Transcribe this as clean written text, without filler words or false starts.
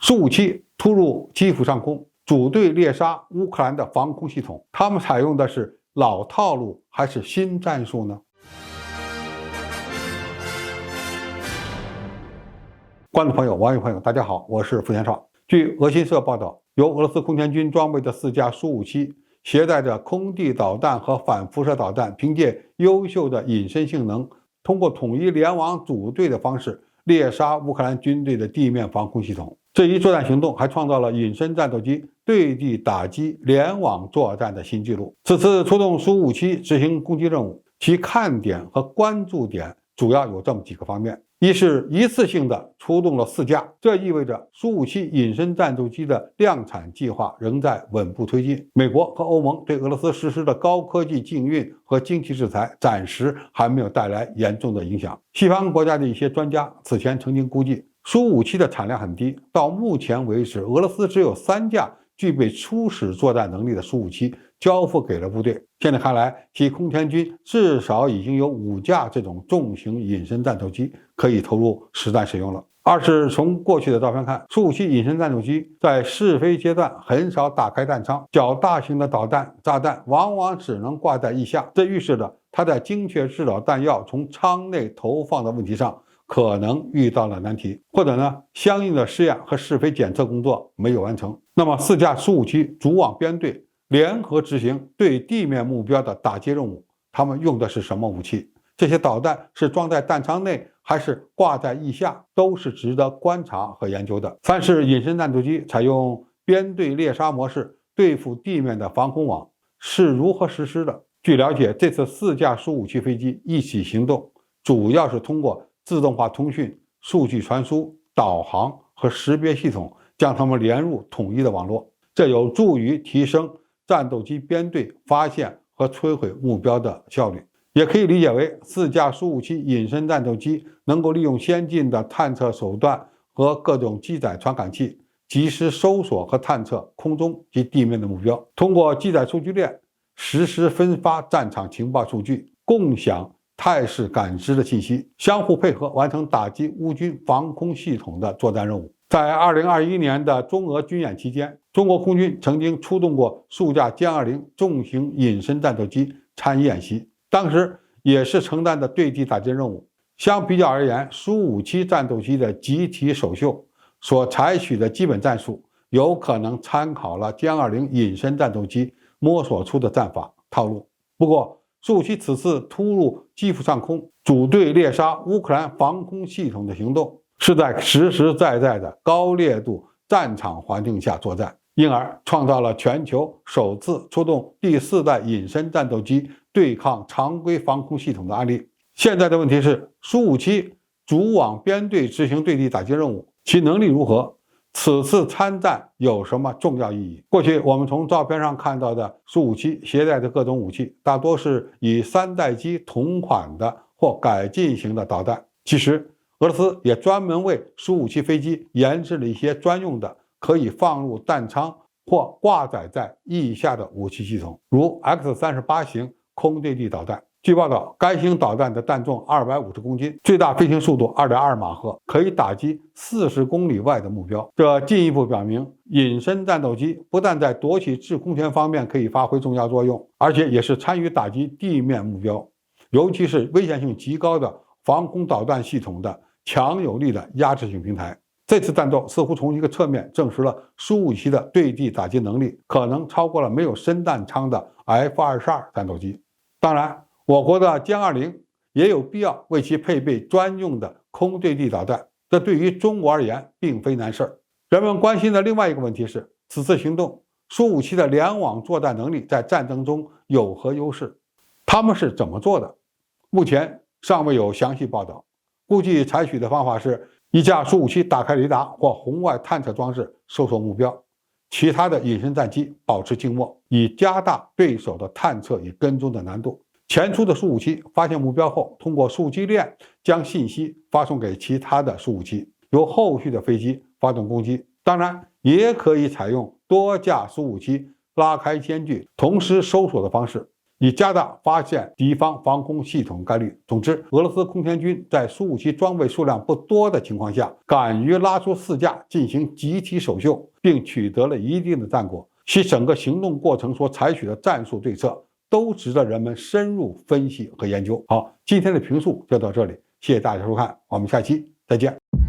苏57突入基辅上空，组队猎杀乌克兰的防空系统，他们采用的是老套路还是新战术呢？观众朋友、网友朋友，大家好，我是付天少。据俄新社报道，由俄罗斯空天军装备的4架苏57携带着空地导弹和反辐射导弹，凭借优秀的隐身性能，通过统一联网组队的方式猎杀乌克兰军队的地面防空系统。这一作战行动还创造了隐身战斗机对地打击联网作战的新纪录。此次出动苏57执行攻击任务，其看点和关注点主要有这么几个方面。一是一次性的出动了4架，这意味着苏57隐身战斗机的量产计划仍在稳步推进。美国和欧盟对俄罗斯实施的高科技禁运和经济制裁暂时还没有带来严重的影响。西方国家的一些专家此前曾经估计，苏57的产量很低，到目前为止，俄罗斯只有3架具备初始作战能力的苏57交付给了部队。现在看来，其空天军至少已经有5架这种重型隐身战斗机可以投入实战使用了。二是从过去的照片看，苏57隐身战斗机在试飞阶段很少打开弹舱，较大型的导弹、炸弹往往只能挂在翼下，这预示着它在精确制导弹药从舱内投放的问题上可能遇到了难题，或者相应的试验和试飞检测工作没有完成。那么4架苏57组网编队联合执行对地面目标的打击任务，他们用的是什么武器？这些导弹是装在弹舱内还是挂在翼下，都是值得观察和研究的。三是隐身战斗机采用编队猎杀模式对付地面的防空网是如何实施的？据了解，这次4架苏57飞机一起行动，主要是通过自动化通讯、数据传输、导航和识别系统将它们连入统一的网络，这有助于提升战斗机编队发现和摧毁目标的效率。也可以理解为4架苏57隐身战斗机能够利用先进的探测手段和各种机载传感器，及时搜索和探测空中及地面的目标，通过机载数据链实时分发战场情报数据，共享态势感知的信息，相互配合完成打击乌军防空系统的作战任务。在2021年的中俄军演期间，中国空军曾经出动过数架歼20重型隐身战斗机参与演习，当时也是承担的对地打击任务。相比较而言，苏57战斗机的集体首秀所采取的基本战术有可能参考了歼20隐身战斗机摸索出的战法套路。不过苏57此次突入基辅上空，组队猎杀乌克兰防空系统的行动是在实实在在的高烈度战场环境下作战，因而创造了全球首次出动第4代隐身战斗机对抗常规防空系统的案例。现在的问题是，苏57组网编队执行对地打击任务，其能力如何？此次参战有什么重要意义？过去我们从照片上看到的苏57携带的各种武器，大多是以3代机同款的或改进型的导弹。其实俄罗斯也专门为苏57飞机研制了一些专用的可以放入弹舱或挂载在翼下的武器系统，如 X-38 型空对地导弹。据报道，该型导弹的弹重250公斤，最大飞行速度2.2马赫，可以打击40公里外的目标。这进一步表明，隐身战斗机不但在夺取制空权方面可以发挥重要作用，而且也是参与打击地面目标，尤其是危险性极高的防空导弹系统的强有力的压制性平台。这次战斗似乎从一个侧面证实了苏57的对地打击能力可能超过了没有深弹舱的 F-22战斗机。当然，我国的歼20也有必要为其配备专用的空对地导弹，这对于中国而言并非难事。人们关心的另外一个问题是，此次行动苏57的联网作战能力在战争中有何优势？他们是怎么做的？目前尚未有详细报道，估计采取的方法是一架苏57打开雷达或红外探测装置搜索目标，其他的隐身战机保持静默，以加大对手的探测与跟踪的难度。前出的苏57发现目标后，通过数据链将信息发送给其他的苏57，由后续的飞机发动攻击。当然，也可以采用多架苏57拉开间距同时搜索的方式，以加大发现敌方防空系统概率。总之，俄罗斯空天军在苏-57装备数量不多的情况下，敢于拉出4架进行集体首秀，并取得了一定的战果，其整个行动过程所采取的战术对策，都值得人们深入分析和研究。好，今天的评述就到这里，谢谢大家收看，我们下期再见。